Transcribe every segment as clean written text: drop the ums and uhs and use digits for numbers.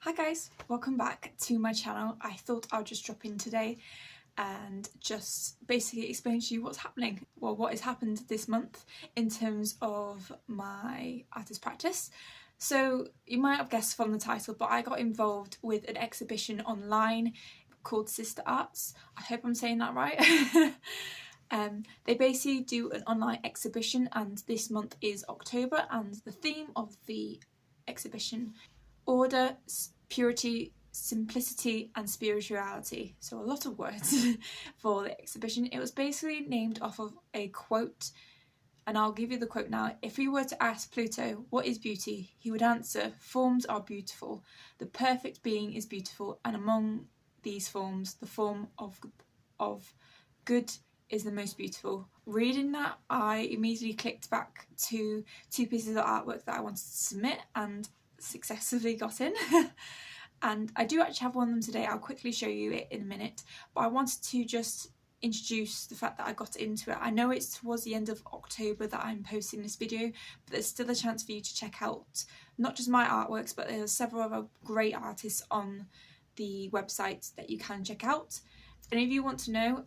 Hi guys, welcome back to my channel. I thought I'll just drop in today and just basically explain to you what's happening, well, what has happened this month in terms of my artist practice. So you might have guessed from the title, but I got involved with an exhibition online called Cista Arts. I hope I'm saying that right. They basically do an online exhibition, and this month is October, and the theme of the exhibition: order, purity, simplicity and spirituality. So a lot of words for the exhibition. It was basically named off of a quote, and I'll give you the quote now. If we were to ask Pluto, what is beauty? He would answer, forms are beautiful. The perfect being is beautiful, and among these forms, the form of good is the most beautiful. Reading that, I immediately clicked back to two pieces of artwork that I wanted to submit and successfully got in. And I do actually have one of them today. I'll quickly show you it in a minute, but I wanted to just introduce the fact that I got into it. I know it's towards the end of October that I'm posting this video, but there's still a chance for you to check out not just my artworks, but there's several other great artists on the website that you can check out. If any of you want to know,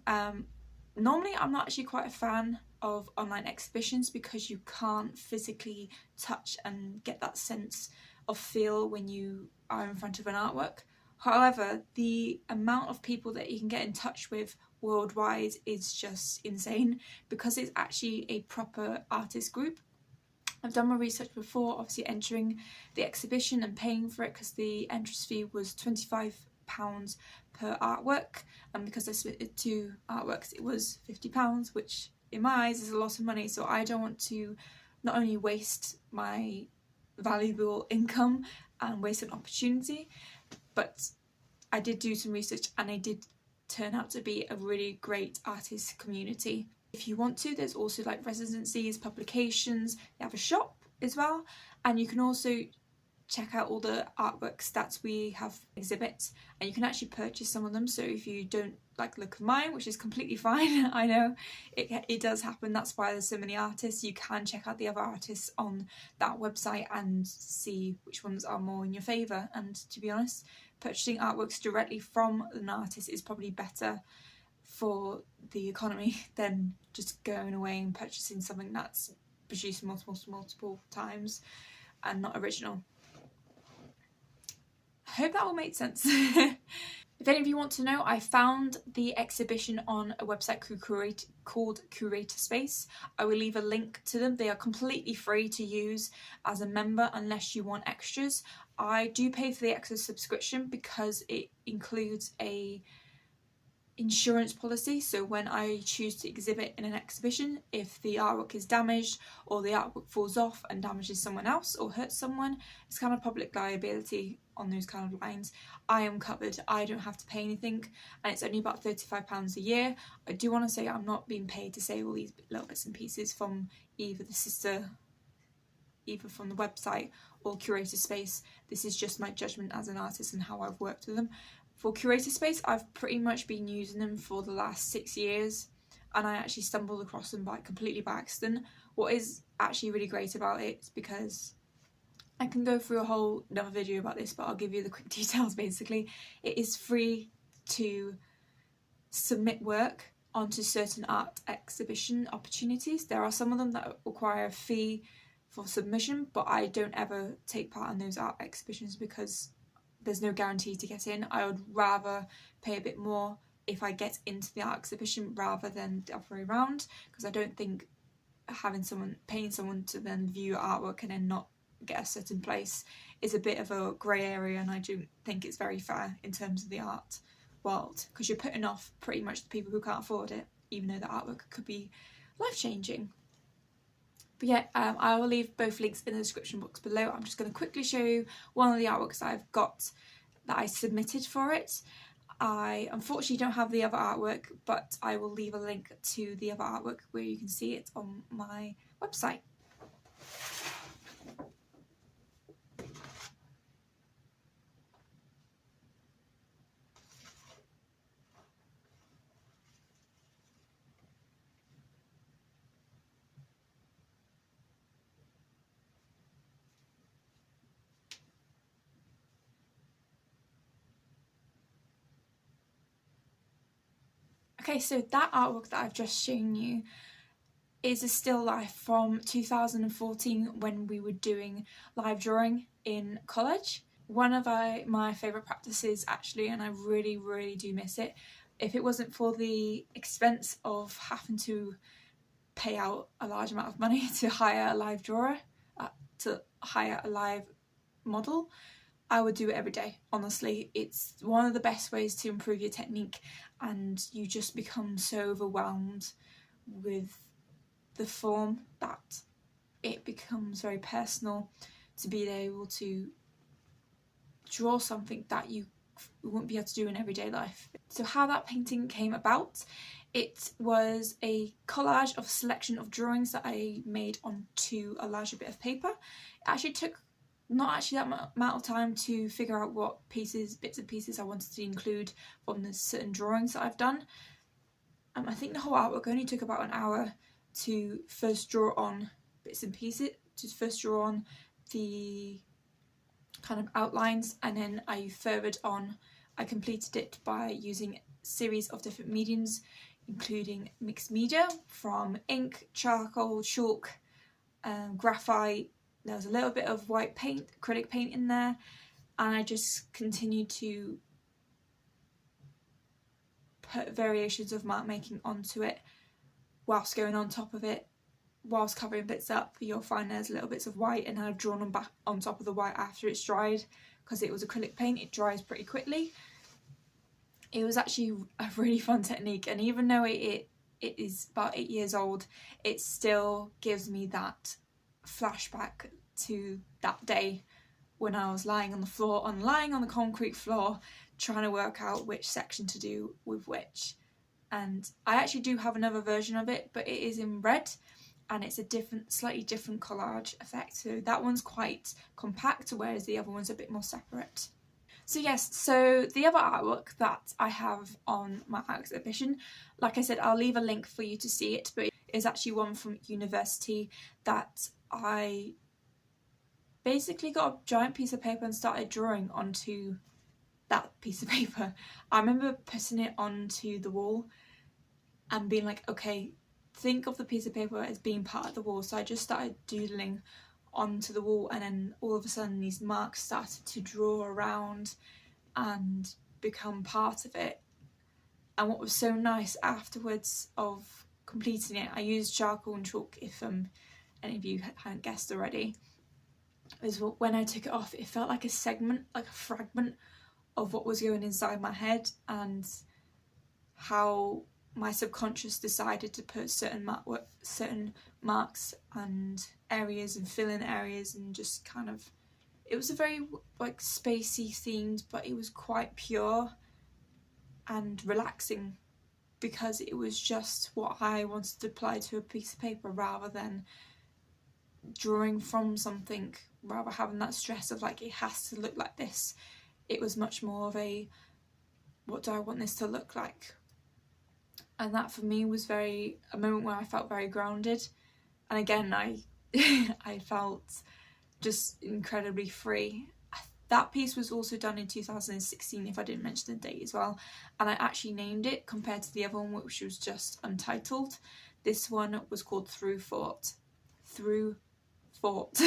normally I'm not actually quite a fan of online exhibitions because you can't physically touch and get that sense of feel when you are in front of an artwork. However, the amount of people that you can get in touch with worldwide is just insane because it's actually a proper artist group. I've done my research before, obviously entering the exhibition and paying for it, because the entrance fee was £25 per artwork, and because I split it two artworks it was £50, which in my eyes is a lot of money. So I don't want to not only waste my valuable income and waste an opportunity, but I did do some research and it did turn out to be a really great artist community. If you want to, there's also like residencies, publications, they have a shop as well, and you can also check out all the artworks that we have exhibits, and you can actually purchase some of them. So if you don't like the look of mine, which is completely fine, I know it does happen, that's why there's so many artists, you can check out the other artists on that website and see which ones are more in your favour. And to be honest, purchasing artworks directly from an artist is probably better for the economy than just going away and purchasing something that's produced multiple times and not original. I hope that all made sense. If any of you want to know, I found the exhibition on a website called Curator Space. I will leave a link to them. They are completely free to use as a member unless you want extras. I do pay for the extra subscription because it includes a insurance policy. So when I choose to exhibit in an exhibition, if the artwork is damaged or the artwork falls off and damages someone else or hurts someone, it's kind of public liability on those kind of lines. I am covered. I don't have to pay anything, and it's only about £35 a year. I do want to say I'm not being paid to say all these little bits and pieces from either from the website or Curator Space. This is just my judgment as an artist and how I've worked with them. For Curator Space, I've pretty much been using them for the last 6 years, and I actually stumbled across them completely by accident. What is actually really great about it is because I can go through a whole another video about this, but I'll give you the quick details. Basically, it is free to submit work onto certain art exhibition opportunities. There are some of them that require a fee for submission, but I don't ever take part in those art exhibitions because there's no guarantee to get in. I would rather pay a bit more if I get into the art exhibition rather than the other way around, because I don't think paying someone to then view your artwork and then not get a certain place is a bit of a grey area, and I don't think it's very fair in terms of the art world, because you're putting off pretty much the people who can't afford it, even though the artwork could be life-changing. But yeah, I will leave both links in the description box below. I'm just going to quickly show you one of the artworks that I've got that I submitted for it. I unfortunately don't have the other artwork, but I will leave a link to the other artwork where you can see it on my website. Okay, so that artwork that I've just shown you is a still life from 2014 when we were doing live drawing in college. One of my favourite practices actually, and I really, really do miss it. If it wasn't for the expense of having to pay out a large amount of money to hire a live drawer, to hire a live model, I would do it every day. Honestly, it's one of the best ways to improve your technique, and you just become so overwhelmed with the form that it becomes very personal to be able to draw something that you wouldn't be able to do in everyday life. So how that painting came about, it was a collage of a selection of drawings that I made onto a larger bit of paper. It actually took not actually that amount of time to figure out what bits and pieces I wanted to include from the certain drawings that I've done. I think the whole artwork only took about an hour to first draw on bits and pieces, to first draw on the kind of outlines, and then I completed it by using a series of different mediums, including mixed media from ink, charcoal, chalk, graphite. There was a little bit of white paint, acrylic paint in there, and I just continued to put variations of mark making onto it whilst going on top of it. Whilst covering bits up, you'll find there's little bits of white, and I've drawn them back on top of the white after it's dried, because it was acrylic paint, it dries pretty quickly. It was actually a really fun technique, and even though it is about 8 years old, it still gives me that flashback to that day when I was lying on the concrete floor, trying to work out which section to do with which. And I actually do have another version of it, but it is in red, and it's a slightly different collage effect. So that one's quite compact, whereas the other one's a bit more separate. So yes, so the other artwork that I have on my exhibition, like I said, I'll leave a link for you to see it, but it is actually one from university that I basically got a giant piece of paper and started drawing onto that piece of paper. I remember putting it onto the wall and being like, okay, think of the piece of paper as being part of the wall. So I just started doodling onto the wall, and then all of a sudden these marks started to draw around and become part of it. And what was so nice afterwards of completing it, I used charcoal and chalk, if any of you hadn't guessed already, is when I took it off, it felt like a segment, like a fragment of what was going inside my head, and how my subconscious decided to put certain marks and areas and fill in areas, and just kind of, it was a very like spacey themed, but it was quite pure and relaxing, because it was just what I wanted to apply to a piece of paper, rather than drawing from something, rather having that stress of like it has to look like this. It was much more of a, what do I want this to look like? And that for me was a moment where I felt very grounded. And again, I felt just incredibly free. That piece was also done in 2016, if I didn't mention the date as well. And I actually named it, compared to the other one, which was just Untitled. This one was called Through Thought. Through Thought.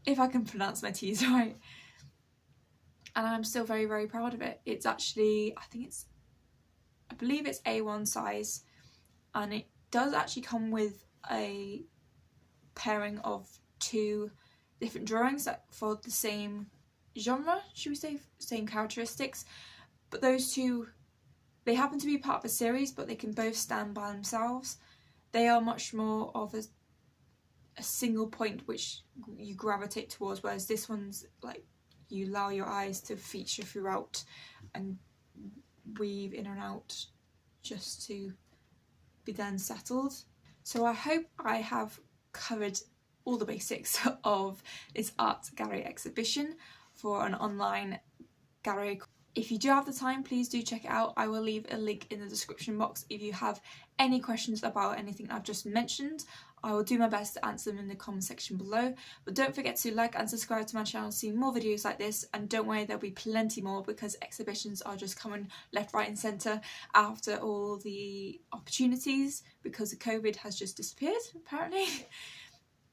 If I can pronounce my T's right. And I'm still very, very proud of it. It's actually, I believe it's A1 size, and it does actually come with a pairing of 2 different drawings that for the same genre, should we say, same characteristics, but those 2, they happen to be part of a series, but they can both stand by themselves. They are much more of a single point which you gravitate towards, whereas this one's like you allow your eyes to feature throughout and weave in and out just to be then settled. So I hope I have covered all the basics of this art gallery exhibition for an online gallery If you do have the time, please do check it out. I will leave a link in the description box if you have any questions about anything I've just mentioned. I will do my best to answer them in the comment section below. But don't forget to like and subscribe to my channel to see more videos like this, and don't worry, there'll be plenty more because exhibitions are just coming left, right and centre after all the opportunities, because the COVID has just disappeared apparently.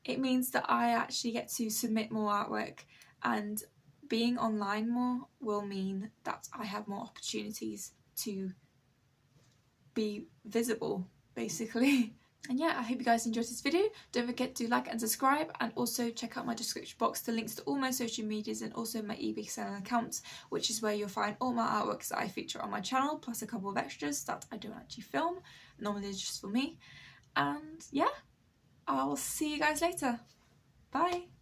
It means that I actually get to submit more artwork, and being online more will mean that I have more opportunities to be visible, basically. And yeah, I hope you guys enjoyed this video. Don't forget to like and subscribe, and also check out my description box the links to all my social medias and also my eBay selling account, which is where you'll find all my artworks that I feature on my channel, plus a couple of extras that I don't actually film. Normally it's just for me. And yeah, I'll see you guys later. Bye!